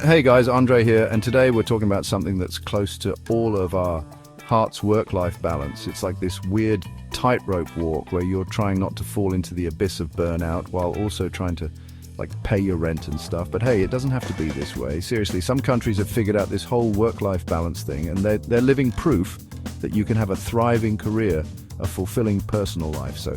Hey guys, Andre here, and today we're talking about something that's close to all of our heart's work-life balance. It's like this weird tightrope walk where you're trying not to fall into the abyss of burnout while also trying to pay your rent and stuff. But hey, it doesn't have to be this way. Seriously, some countries have figured out this whole work-life balance thing, and they're living proof that you can have a thriving career, a fulfilling personal life. So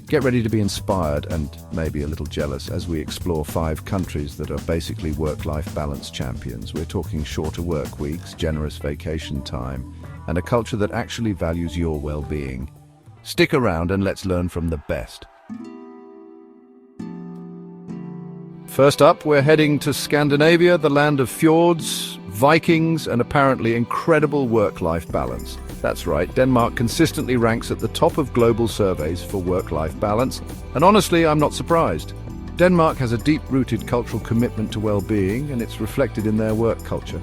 get ready to be inspired and maybe a little jealous as we explore 5 countries that are basically work-life balance champions. We're talking shorter work weeks, generous vacation time, and a culture that actually values your well-being. Stick around and let's learn from the best. First up, we're heading to Scandinavia, the land of fjords, Vikings, and apparently incredible work-life balance. That's right, Denmark consistently ranks at the top of global surveys for work-life balance, and honestly, I'm not surprised. Denmark has a deep-rooted cultural commitment to well-being, and it's reflected in their work culture.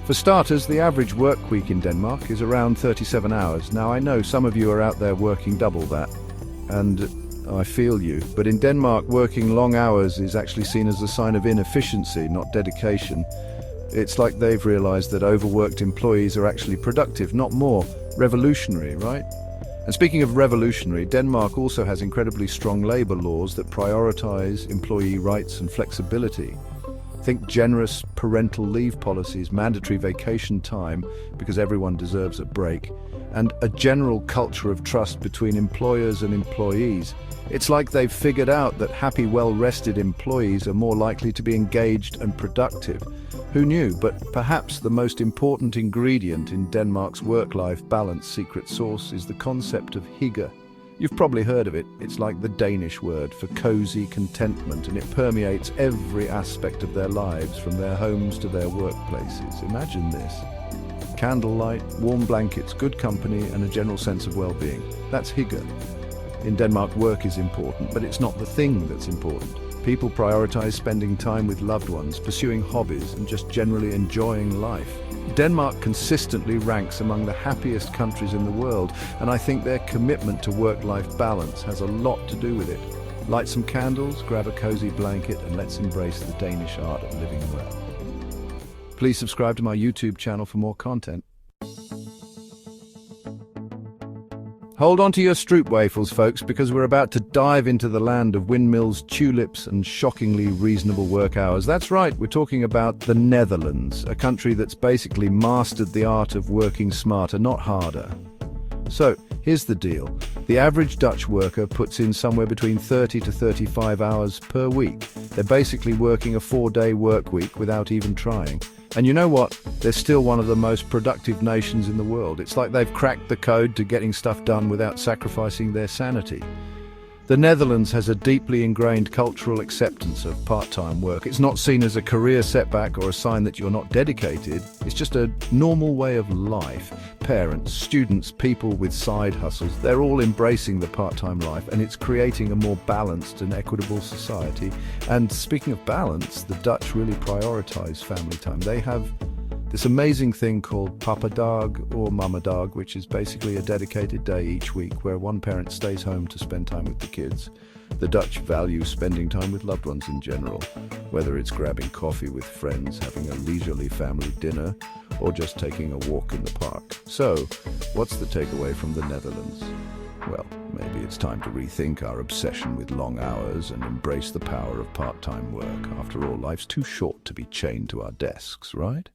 For starters, the average work week in Denmark is around 37 hours. Now, I know some of you are out there working double that, and I feel you, but in Denmark, working long hours is actually seen as a sign of inefficiency, not dedication. It's like they've realized that overworked employees are actually productive, not more. Revolutionary, right? And speaking of revolutionary, Denmark also has incredibly strong labor laws that prioritize employee rights and flexibility. Think generous parental leave policies, mandatory vacation time because everyone deserves a break, and a general culture of trust between employers and employees. It's like they've figured out that happy, well-rested employees are more likely to be engaged and productive. Who knew? But perhaps the most important ingredient in Denmark's work-life balance secret sauce is the concept of hygge. You've probably heard of it. It's like the Danish word for cozy contentment, and it permeates every aspect of their lives, from their homes to their workplaces. Imagine this. Candlelight, warm blankets, good company, and a general sense of well-being. That's hygge. In Denmark, work is important, but it's not the thing that's important. People prioritize spending time with loved ones, pursuing hobbies, and just generally enjoying life. Denmark consistently ranks among the happiest countries in the world, and I think their commitment to work-life balance has a lot to do with it. Light some candles, grab a cozy blanket, and let's embrace the Danish art of living well. Please subscribe to my YouTube channel for more content. Hold on to your stroopwafels, folks, because we're about to dive into the land of windmills, tulips, and shockingly reasonable work hours. That's right, we're talking about the Netherlands, a country that's basically mastered the art of working smarter, not harder. So, here's the deal. The average Dutch worker puts in somewhere between 30 to 35 hours per week. They're basically working a 4-day work week without even trying. And you know what? They're still one of the most productive nations in the world. It's like they've cracked the code to getting stuff done without sacrificing their sanity. The Netherlands has a deeply ingrained cultural acceptance of part-time work. It's not seen as a career setback or a sign that you're not dedicated. It's just a normal way of life. Parents, students, people with side hustles, they're all embracing the part-time life, and it's creating a more balanced and equitable society. And speaking of balance, the Dutch really prioritize family time. They have this amazing thing called Papadag or Mamadag, which is basically a dedicated day each week where one parent stays home to spend time with the kids. The Dutch value spending time with loved ones in general, whether it's grabbing coffee with friends, having a leisurely family dinner, or just taking a walk in the park. So, what's the takeaway from the Netherlands? Well, maybe it's time to rethink our obsession with long hours and embrace the power of part-time work. After all, life's too short to be chained to our desks, right?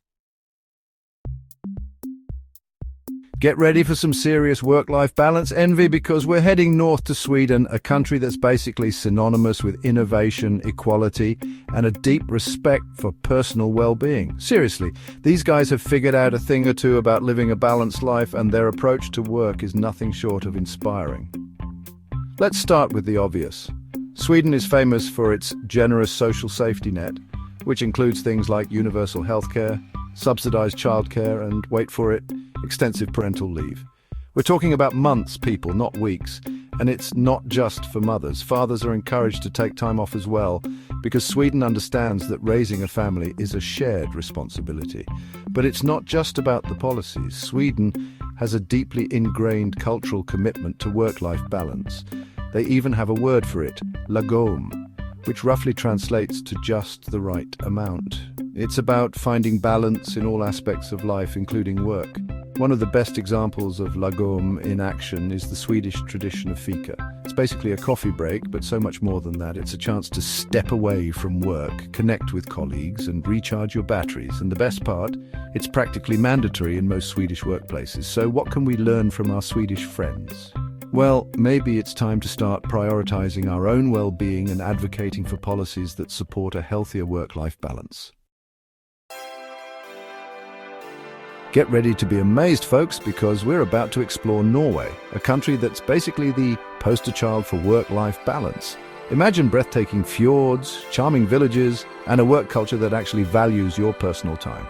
Get ready for some serious work-life balance envy, because we're heading north to Sweden, a country that's basically synonymous with innovation, equality, and a deep respect for personal well-being. Seriously, these guys have figured out a thing or two about living a balanced life, and their approach to work is nothing short of inspiring. Let's start with the obvious. Sweden is famous for its generous social safety net, which includes things like universal healthcare, subsidized childcare, and, wait for it, extensive parental leave. We're talking about months, people, not weeks. And it's not just for mothers. Fathers are encouraged to take time off as well, because Sweden understands that raising a family is a shared responsibility. But it's not just about the policies. Sweden has a deeply ingrained cultural commitment to work-life balance. They even have a word for it, lagom, which roughly translates to just the right amount. It's about finding balance in all aspects of life, including work. One of the best examples of lagom in action is the Swedish tradition of fika. It's basically a coffee break, but so much more than that. It's a chance to step away from work, connect with colleagues, and recharge your batteries. And the best part, it's practically mandatory in most Swedish workplaces. So what can we learn from our Swedish friends? Well, maybe it's time to start prioritizing our own well-being and advocating for policies that support a healthier work-life balance. Get ready to be amazed, folks, because we're about to explore Norway, a country that's basically the poster child for work-life balance. Imagine breathtaking fjords, charming villages, and a work culture that actually values your personal time.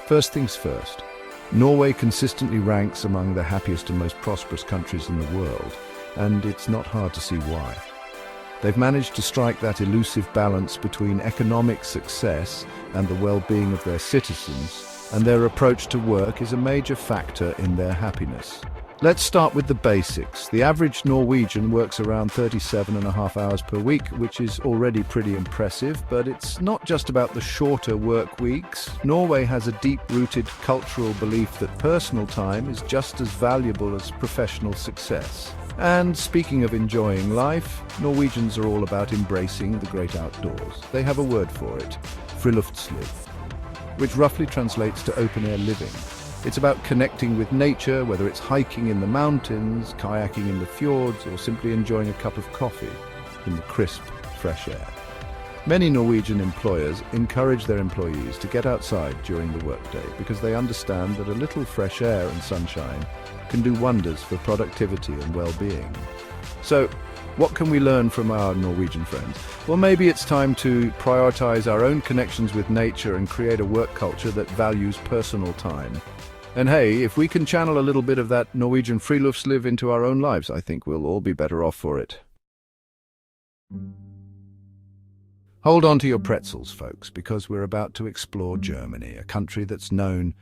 First things first, Norway consistently ranks among the happiest and most prosperous countries in the world, and it's not hard to see why. They've managed to strike that elusive balance between economic success and the well-being of their citizens, and their approach to work is a major factor in their happiness. Let's start with the basics. The average Norwegian works around 37.5 hours per week, which is already pretty impressive, but it's not just about the shorter work weeks. Norway has a deep-rooted cultural belief that personal time is just as valuable as professional success. And speaking of enjoying life, Norwegians are all about embracing the great outdoors. They have a word for it, friluftsliv, which roughly translates to open-air living. It's about connecting with nature, whether it's hiking in the mountains, kayaking in the fjords, or simply enjoying a cup of coffee in the crisp, fresh air. Many Norwegian employers encourage their employees to get outside during the workday because they understand that a little fresh air and sunshine can do wonders for productivity and well-being. So, what can we learn from our Norwegian friends? Well, maybe it's time to prioritize our own connections with nature and create a work culture that values personal time. And hey, if we can channel a little bit of that Norwegian friluftsliv into our own lives, I think we'll all be better off for it. Hold on to your pretzels, folks, because we're about to explore Germany, a country that's known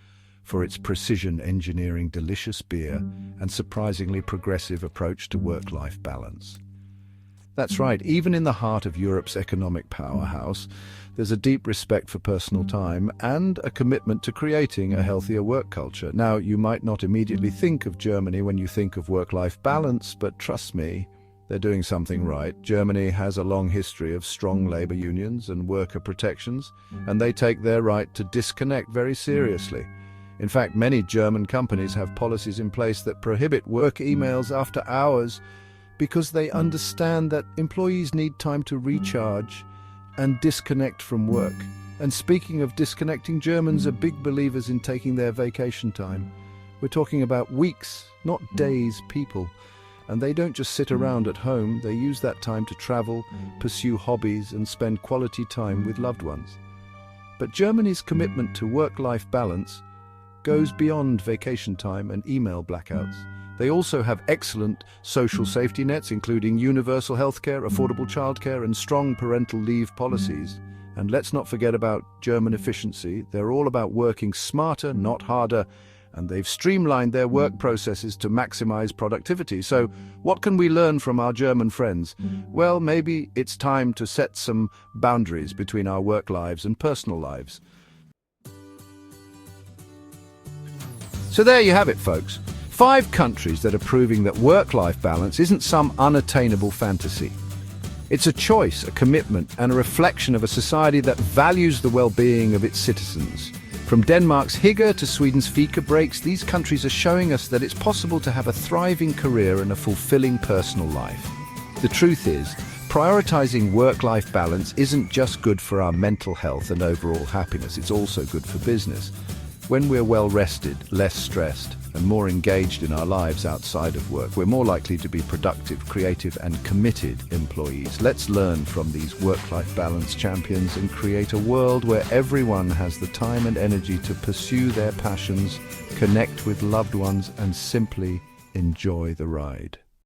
for its precision engineering, delicious beer, and surprisingly progressive approach to work-life balance. That's right, even in the heart of Europe's economic powerhouse, there's a deep respect for personal time and a commitment to creating a healthier work culture. Now, you might not immediately think of Germany when you think of work-life balance, but trust me, they're doing something right. Germany has a long history of strong labor unions and worker protections, and they take their right to disconnect very seriously. In fact, many German companies have policies in place that prohibit work emails after hours because they understand that employees need time to recharge and disconnect from work. And speaking of disconnecting, Germans are big believers in taking their vacation time. We're talking about weeks, not days, people. And they don't just sit around at home, they use that time to travel, pursue hobbies, and spend quality time with loved ones. But Germany's commitment to work-life balance goes beyond vacation time and email blackouts. They also have excellent social safety nets, including universal healthcare, affordable childcare, and strong parental leave policies. And let's not forget about German efficiency. They're all about working smarter, not harder, and they've streamlined their work processes to maximize productivity. So, what can we learn from our German friends? Well, maybe it's time to set some boundaries between our work lives and personal lives. So there you have it, folks. 5 countries that are proving that work-life balance isn't some unattainable fantasy. It's a choice, a commitment, and a reflection of a society that values the well-being of its citizens. From Denmark's Hygge to Sweden's Fika breaks, these countries are showing us that it's possible to have a thriving career and a fulfilling personal life. The truth is, prioritizing work-life balance isn't just good for our mental health and overall happiness, it's also good for business. When we're well rested, less stressed, and more engaged in our lives outside of work, we're more likely to be productive, creative, and committed employees. Let's learn from these work-life balance champions and create a world where everyone has the time and energy to pursue their passions, connect with loved ones, and simply enjoy the ride.